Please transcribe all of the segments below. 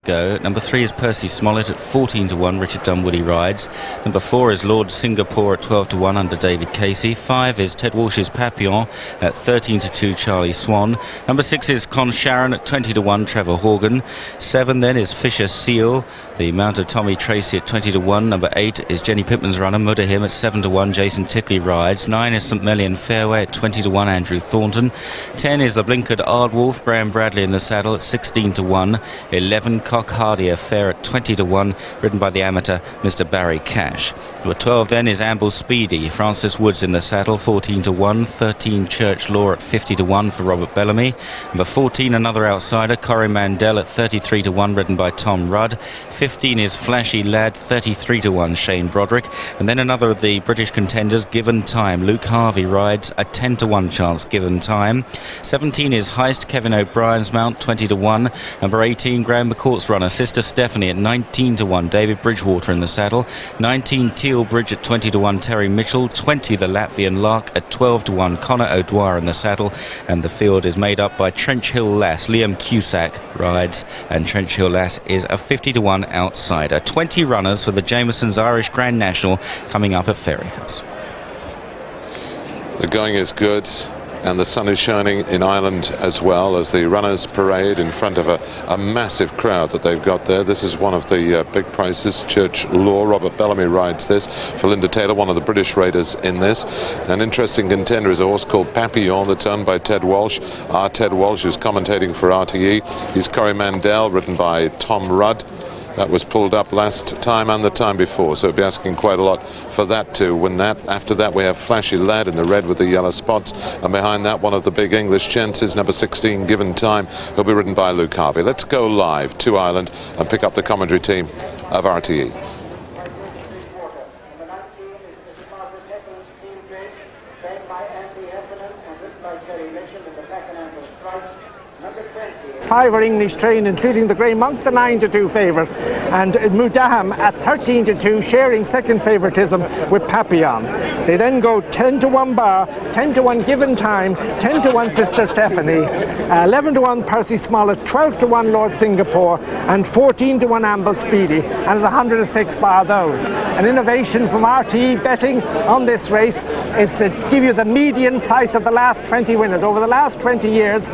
Go. Number 3 is Percy Smollett at 14 to 1. Richard Dunwoody rides. Number 4 is Lord Singapore at 12 to 1 under David Casey. 5 is Ted Walsh's Papillon at 13 to 2. Charlie Swan. Number 6 is Clonsharon at 20 to 1. Trevor Horgan. 7 then is Fisher Seal, the mount of Tommy Tracy at 20 to 1. Number 8 is Jenny Pittman's runner Mudahim at 7 to 1. Jason Titley rides. 9 is St Melian Fairway at 20 to 1. Andrew Thornton. 10 is the blinkered Ardwolf, Graham Bradley in the saddle at 16 to 1. 11 Cock Hardy Affair at 20 to 1, ridden by the amateur Mr Barry Cash. Number 12 then is Amble Speedy, Francis Woods in the saddle, 14 to 1. 13 Church Law at 50 to 1 for Robert Bellamy. Number 14 another outsider, Corrie Mandel at 33 to 1, ridden by Tom Rudd. 15 is Flashy Lad, 33 to 1, Shane Broderick. And then another of the British contenders, Given Time, Luke Harvey rides a 10 to 1 chance, Given Time. 17 is Heist, Kevin O'Brien's mount, 20 to 1. Number 18 Graham McCourt's runner, Sister Stephanie at 19 to 1. David Bridgewater in the saddle. 19 Teal Bridge at 20 to 1. Terry Mitchell. 20 the Latvian Lark at 12 to 1. Connor O'Dwyer in the saddle. And the field is made up by Trench Hill Lass. Liam Cusack rides, and Trench Hill Lass is a 50 to 1 outsider. 20 runners for the Jameson's Irish Grand National coming up at Fairyhouse. The going is good, and the sun is shining in Ireland as well as the runners parade in front of a massive crowd that they've got there. This is one of the big prizes, Church Law. Robert Bellamy rides this for Linda Taylor, one of the British raiders in this. An interesting contender is a horse called Papillon that's owned by Ted Walsh. Ted Walsh is commentating for RTE. He's Corrie Mandel, ridden by Tom Rudd. That was pulled up last time and the time before, so it'll be asking quite a lot for that to win that. After that we have Flashy Lad in the red with the yellow spots, and behind that one of the big English chances, number 16 Given Time. He'll be ridden by Luke Harvey. Let's go live to Ireland and pick up the commentary team of RTE. Five are English trained, including the Grey Monk, the 9 to 2 favourite, and Mudaham at 13 to 2, sharing second favouritism with Papillon. They then go 10 to 1 Bar, 10 to 1 Given Time, 10 to 1 Sister Stephanie, 11 to 1 Percy Smollett, 12 to 1 Lord Singapore, and 14 to 1 Amble Speedy, and it's 106 bar those. An innovation from RTE betting on this race is to give you the median price of the last 20 winners. Over the last 20 years,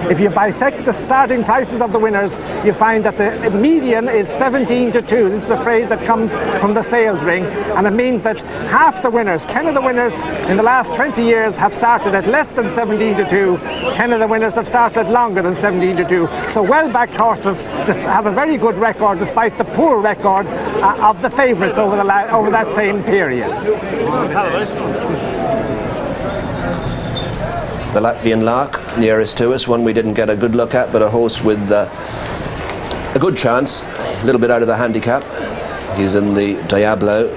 if you bisect the starting prices of the winners, you find that the median is 17 to 2. This is a phrase that comes from the sales ring, and it means that half the winners, 10 of the winners in the last 20 years have started at less than 17 to 2. 10 of the winners have started longer than 17 to 2. So well-backed horses have a very good record despite the poor record of the favourites over that same period. The Latvian Lark, nearest to us, one we didn't get a good look at, but a horse with a good chance, a little bit out of the handicap. He's in the Diablo,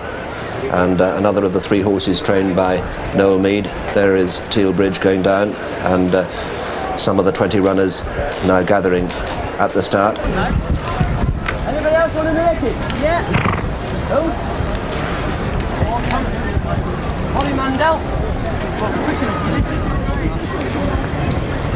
and another of the 3 horses trained by Noel Mead. There is Teal Bridge going down, and some of the 20 runners now gathering at the start. Anybody else want to make it? Yeah. Who? Corrie Mandel.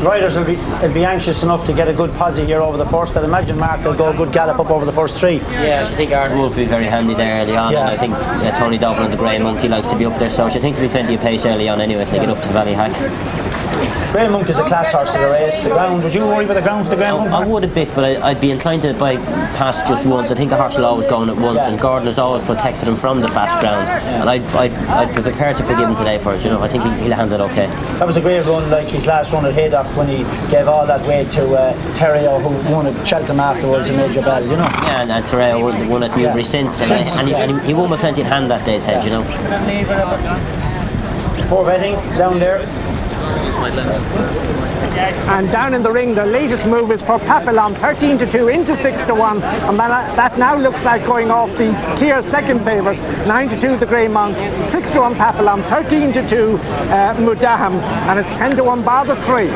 Riders will be anxious enough to get a good posse here over the first. I'd imagine Mark will go a good gallop up over the first 3. Yeah, I think Ardwolf will be very handy there early on, and I think Tony Dublin, the Grey Monkey, likes to be up there, so I think there'll be plenty of pace early on anyway if they get up to Ballyhack. Grey Monk is a class horse to the race. The ground, would you worry about the ground for the Grey Monk? I would a bit, but I'd be inclined to buy past just once. I think a horse will always go on at once, and Gordon has always protected him from the fast ground, and I'd be prepared to forgive him today for it. I think he'll handle it okay. That was a great run, like his last run at Haydock, when he gave all that way to Terrio, who won at Cheltenham afterwards in Major Bell, Yeah, and Terrio won at Newbury since, and he won with plenty in hand that day, Ted, Poor betting down there. And down in the ring, the latest move is for Papillon, 13 to 2 into 6 to 1, and that now looks like going off the clear second favourite. 9 to 2 the Grey Monk, 6 to 1 Papillon, 13 to 2 Mudaham, and it's 10 to 1 bar the 3.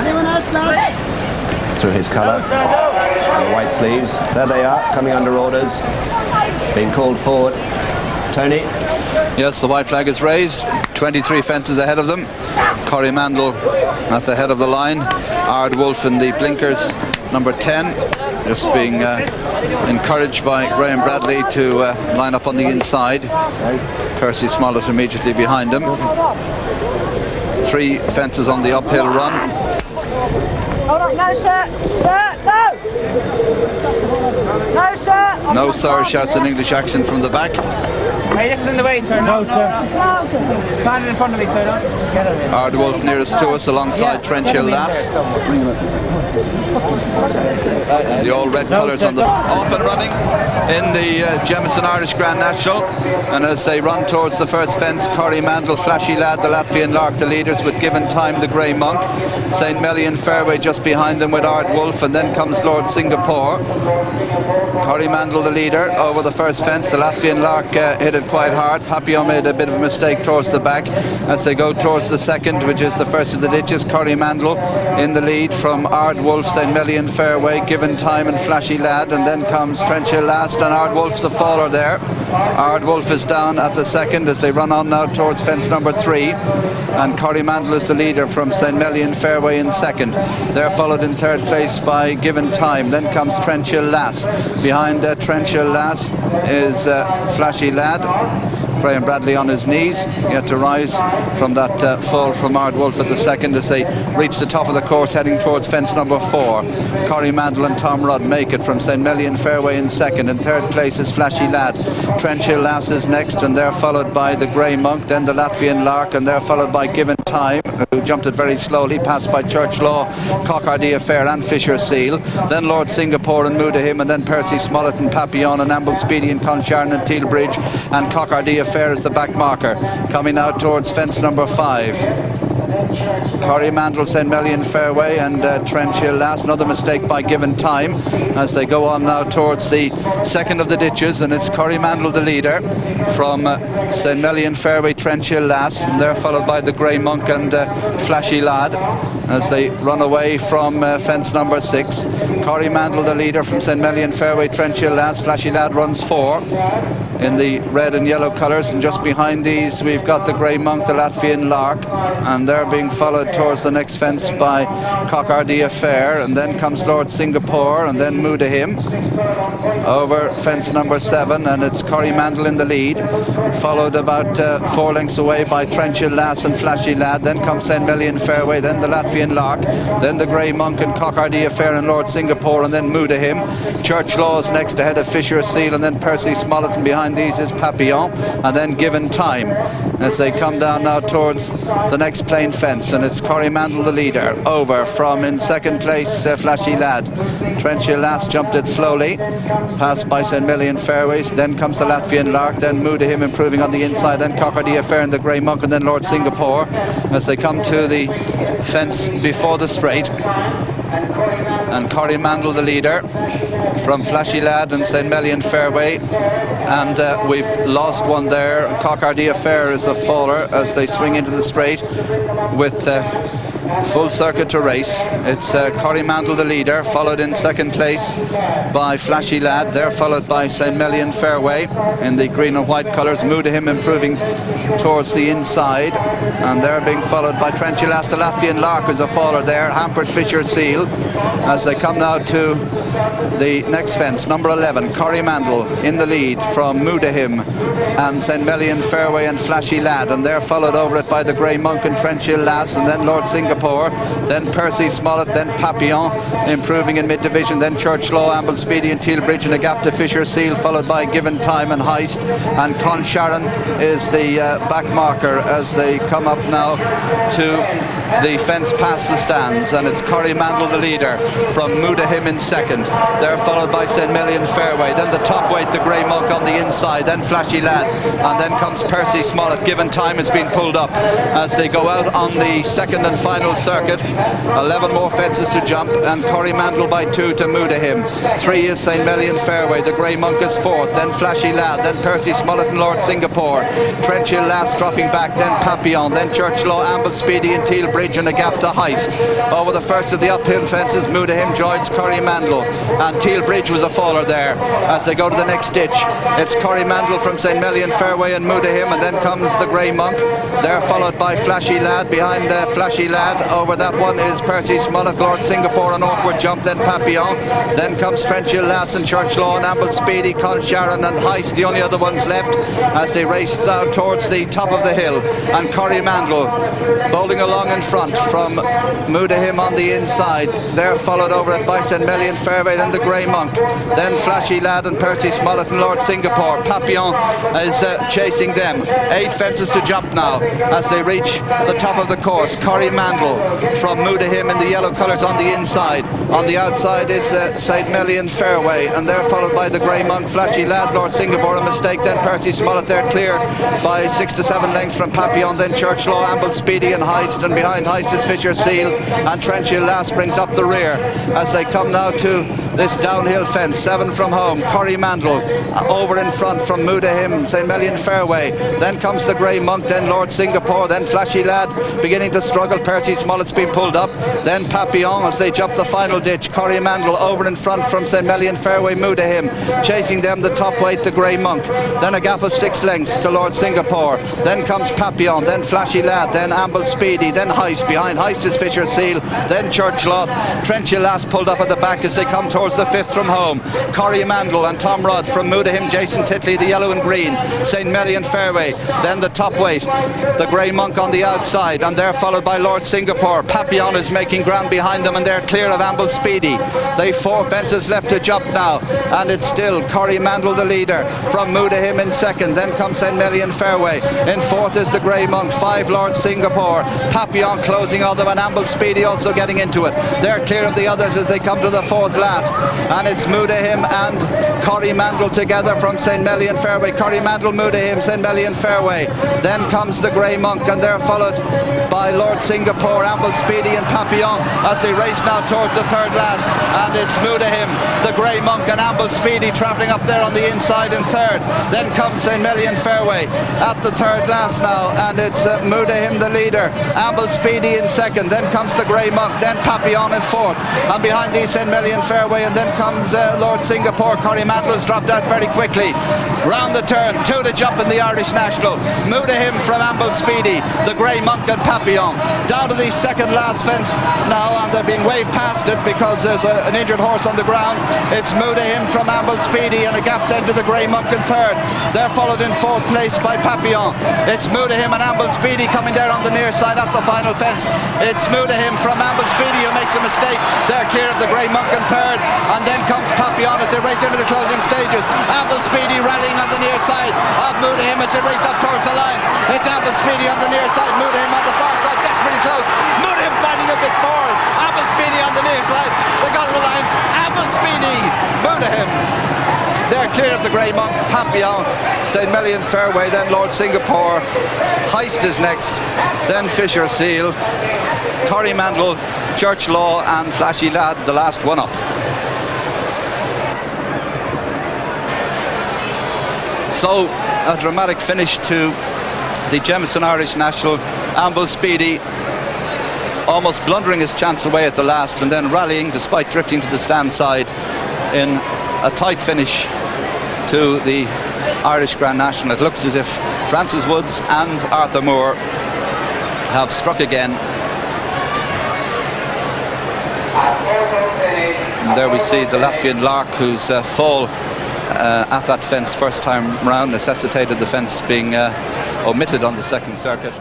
Anyone else now? Through his colour and the white sleeves. There they are, coming under orders, being called forward. Tony? Yes, the white flag is raised. 23 fences ahead of them. Corrie Mandel at the head of the line. Ard Wolf in the blinkers, number 10, just being encouraged by Graham Bradley to line up on the inside. Percy Smollett immediately behind him. 3 fences on the uphill run. Hold on, no sir, sir, no! No sir! No sir, shouts an English accent from the back. Are you lifting in the way, sir? No, sir. Stand in front of me, sir, no? Ard Wolf nearest to us alongside Trench Hill Lass. The all red colours on the off and running in the Jemison Irish Grand National, and as they run towards the first fence, Corrie Mandel, Flashy Lad, the Latvian Lark, the leaders, with Given Time, the Grey Monk, St. Melian Fairway just behind them with Ard Wolf, and then comes Lord Singapore. Corrie Mandel the leader over the first fence. The Latvian Lark hit it quite hard. Papillon made a bit of a mistake towards the back. As they go towards the second, which is the first of the ditches, Corrie Mandel in the lead from Ard Wolf, St. Melian Fairway, Given Time and Flashy Lad, and then comes Trench Hill Last, and Ard Wolf's the faller there. Ard Wolf is down at the second as they run on now towards fence number 3, and Corrie Mandel is the leader from St. Melian Fairway in second. They're followed in third place by Given Time. Then comes Trench Hill Lass. Behind Trench Hill Lass is Flashy Lad. Graham Bradley on his knees, yet to rise from that fall from Ard Wolf at the second as they reach the top of the course heading towards fence number 4. Corrie Mandel and Tom Rudd make it from St. Melian Fairway in second. In third place is Flashy Lad. Trench Hill Lass is next, and they're followed by the Grey Monk, then the Latvian Lark, and they're followed by Given Time, who jumped it very slowly, passed by Church Law, Cockhardy Affair and Fisher Seal. Then Lord Singapore and Moodahim, and then Percy Smollett and Papillon and Amble Speedy and Consharn and Tealbridge, and Cockhardy Affair is the back marker. Coming out towards fence number 5. Corrie Mandel, St. Melian Fairway, and Trench Hill Lass. Another mistake by Given Time as they go on now towards the second of the ditches, and it's Corrie Mandel the leader from St. Melian Fairway, Trench Hill Lass, and they're followed by the Grey Monk and Flashy Lad as they run away from fence number 6. Corrie Mandel the leader from St. Melian Fairway, Trench Hill Lass. Flashy Lad runs 4 in the red and yellow colours, and just behind these we've got the Grey Monk, the Latvian Lark, and they're being followed towards the next fence by Cockhardy Affair, and then comes Lord Singapore, and then Moodahim over fence number 7, and it's Corrie Mandel in the lead, followed about 4 lengths away by Trench Hill Lass and Flashy Lad. Then comes St. Melian Fairway, then the Latvian Lark, then the Grey Monk and Cockhardy Affair and Lord Singapore, and then Moodahim. Church Law's next ahead of Fisher Seal, and then Percy Smollett, and behind these is Papillon, and then Given Time as they come down now towards the next plain fence, and it's Corrie Mandel the leader over from in second place Flashy Lad. Trench Hill Lass jumped it slowly, passed by St. Melian Fairways, then comes the Latvian Lark, then Moodahim improving on the inside, then Cockhardy Affair and the Grey Monk, and then Lord Singapore as they come to the fence before the straight, and Corrie Mandel the leader from Flashy Lad and St. Melian Fairway, and we've lost one there. Cockhardy Affair is a faller as they swing into the straight with full circuit to race. It's Corrie Mandel the leader, followed in second place by Flashy Lad. They're followed by St. Melian Fairway in the green and white colours. Moodahim improving towards the inside, and they're being followed by Trench Hill Lass. The Latvian Lark is a faller there, hampered Fisher Seal as they come now to the next fence, number 11. Corrie Mandel in the lead from Moodahim and St. Melian Fairway and Flashy Lad, and they're followed over it by the Grey Monk and Trench Hill Lass, and then Lord Singapore, then Percy Smollett, then Papillon improving in mid-division, then Church Law, Amble Speedy and Tealbridge, and a gap to Fisher Seal, followed by Given Time and Heist, and Consharn is the back marker as they come up now to the fence past the stands, and it's Corrie Mandel the leader from Moodahim in second. They're followed by St. Melian Fairway, then the top weight, the Grey Monk on the inside, then Flashy Lad, and then comes Percy Smollett. Given Time has been pulled up as they go out on the second and final circuit. 11 more fences to jump, and Corrie Mandel by 2 to Moodahim. 3 is St. Melian Fairway, the Grey Monk is 4th, then Flashy Lad, then Percy Smollett and Lord Singapore. Trench Hill Lass dropping back, then Papillon, then Church Law, Amble Speedy and Tealbridge, Bridge and a gap to Heist. Over the first of the uphill fences, Mudahim joins Corrymandel, and Teal Bridge was a faller there as they go to the next ditch. It's Corrymandel from St. Melian Fairway and Mudahim, and then comes the Grey Monk. They're followed by Flashy Lad. Behind Flashy Lad, over that one is Percy Smollett, Lord Singapore, an awkward jump, then Papillon. Then comes Frenchil Lass and Church Law and Amble Speedy, Con Sharon and Heist, the only other ones left, as they race down towards the top of the hill. And Corrymandel bowling along in front from Mudahim on the inside. They're followed over by St. Melian Fairway, then the Grey Monk, then Flashy Lad and Percy Smollett and Lord Singapore. Papillon is chasing them. 8 fences to jump now as they reach the top of the course. Corrymandel from Mudahim in the yellow colours on the inside. On the outside is St. Melian Fairway, and they're followed by the Grey Monk, Flashy Lad, Lord Singapore, a mistake, then Percy Smollett. They're clear by 6 to 7 lengths from Papillon, then Church Law, Amble Speedy and Heist, and behind Heist is Fisher Seal, and Trenchil Lass brings up the rear as they come now to this downhill fence. 7 from home. Corrymandel over in front from Mudahim, St. Melian Fairway. Then comes the Grey Monk, then Lord Singapore, then Flashy Lad beginning to struggle. Percy Smollett's been pulled up. Then Papillon as they jump the final ditch. Corrymandel over in front from St. Melian Fairway. Mudahim chasing them, the top weight, the Grey Monk. Then a gap of 6 lengths to Lord Singapore. Then comes Papillon, then Flashy Lad, then Amble Speedy, then Heist. Behind Heist is Fisher Seal, then Church Law. Trenchil Lass pulled up at the back as they come towards the 5th from home. Corrymandel and Tom Rudd from Mudahim, Jason Titley, the yellow and green. St. Melian Fairway, then the top weight, the Grey Monk on the outside, and they're followed by Lord Singapore. Papillon is making ground behind them, and they're clear of Amble Speedy. They've 4 fences left to jump now, and it's still Corrymandel the leader from Mudahim in 2nd. Then comes St. Melian Fairway. In 4th is the Grey Monk. 5 Lord Singapore. Papillon closing on them, and Amble Speedy also getting into it. They're clear of the others as they come to the 4th last, and it's Mudahim and Corrymandel together from St. Melian Fairway. Corrymandel, Mudahim, St. Melian Fairway. Then comes the Grey Monk, and they're followed by Lord Singapore, Amble Speedy and Papillon as they race now towards the 3rd last, and it's Mudahim, the Grey Monk and Amble Speedy travelling up there on the inside in 3rd. Then comes St. Melian Fairway at the 3rd last now, and it's Mudahim the leader, Amble Speedy in 2nd. Then comes the Grey Monk, then Papillon in 4th, and behind these St. Melian Fairway, and then comes Lord Singapore. Corrymandel's dropped out very quickly. Round the turn, 2 to jump in the Irish National. Mudahim from Amble Speedy, the Grey Monk and Papillon. Down to the 2nd last fence now, and they're being waved past it because there's an injured horse on the ground. It's Mudahim from Amble Speedy, and a gap then to the Grey Monk in 3rd. They're followed in 4th place by Papillon. It's Mudahim and Amble Speedy coming there on the near side at the final fence. It's Mudahim from Amble Speedy who makes a mistake. They're clear of the Grey Monk in 3rd, and then comes Papillon as they race into the closing stages. Amble Speedy rallying on the near side of Mudahim as they race up towards the line. It's Amble Speedy on the near side, Mudahim on the far side, desperately close. Mudahim fighting a bit more. Amble Speedy on the near side. They got the line. Amble Speedy, Mudahim. They're clear of the Grey Monk, Papillon, St. Melian Fairway, then Lord Singapore. Heist is next, then Fisher Seal, Corrymandel, Church Law and Flashy Lad, the last one up. So, a dramatic finish to the Jameson Irish National. Amble Speedy almost blundering his chance away at the last, and then rallying despite drifting to the stand side in a tight finish to the Irish Grand National. It looks as if Francis Woods and Arthur Moore have struck again. And there we see the Latvian Lark, whose fall at that fence first time round necessitated the fence being omitted on the 2nd circuit.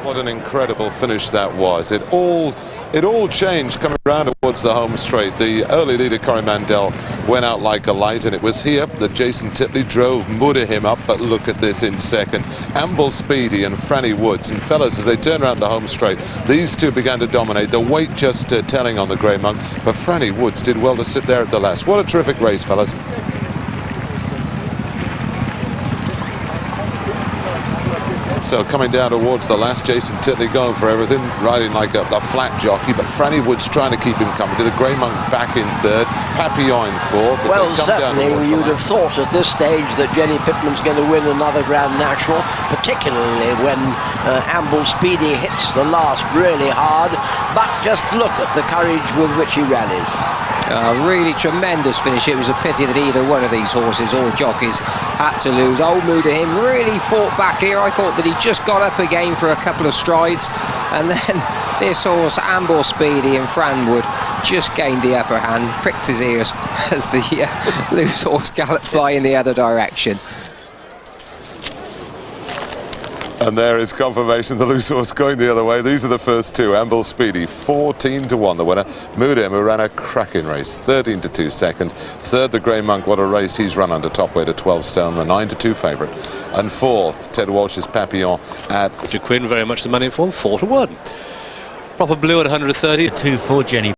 What an incredible finish that was. It all changed coming round towards the home straight. The early leader Corrymandel went out like a light, and it was here that Jason Titley drove Mudahim up. But look at this in 2nd. Amble Speedy and Franny Woods. And fellas, as they turn around the home straight, these two began to dominate. The weight just telling on the Grey Monk, but Franny Woods did well to sit there at the last. What a terrific race, fellas. So coming down towards the last, Jason Titley going for everything, riding like a flat jockey, but Franny Wood's trying to keep him company. The Grey Monk back in third, Papillon in fourth. Well, certainly you'd have thought at this stage that Jenny Pittman's going to win another Grand National, particularly when Amble Speedy hits the last really hard. But just look at the courage with which he rallies. Really tremendous finish. It was a pity that either one of these horses or jockeys had to lose. Old Moodaham really fought back here. I thought that he just got up again for a couple of strides, and then this horse, Amble Speedy and Franwood, just gained the upper hand, pricked his ears as the loose horse galloped by in the other direction. And there is confirmation, the loose horse going the other way. These are the first two. Amble Speedy, 14-1 the winner. Moodham, who ran a cracking race, 13-2 second. Third, the Grey Monk, what a race he's run under top weight at 12 stone, the 9-2 favourite. And fourth, Ted Walsh's Papillon at... Mr. Quinn, very much the money in form, 4-1. Proper Blue at 130. 2 for Jenny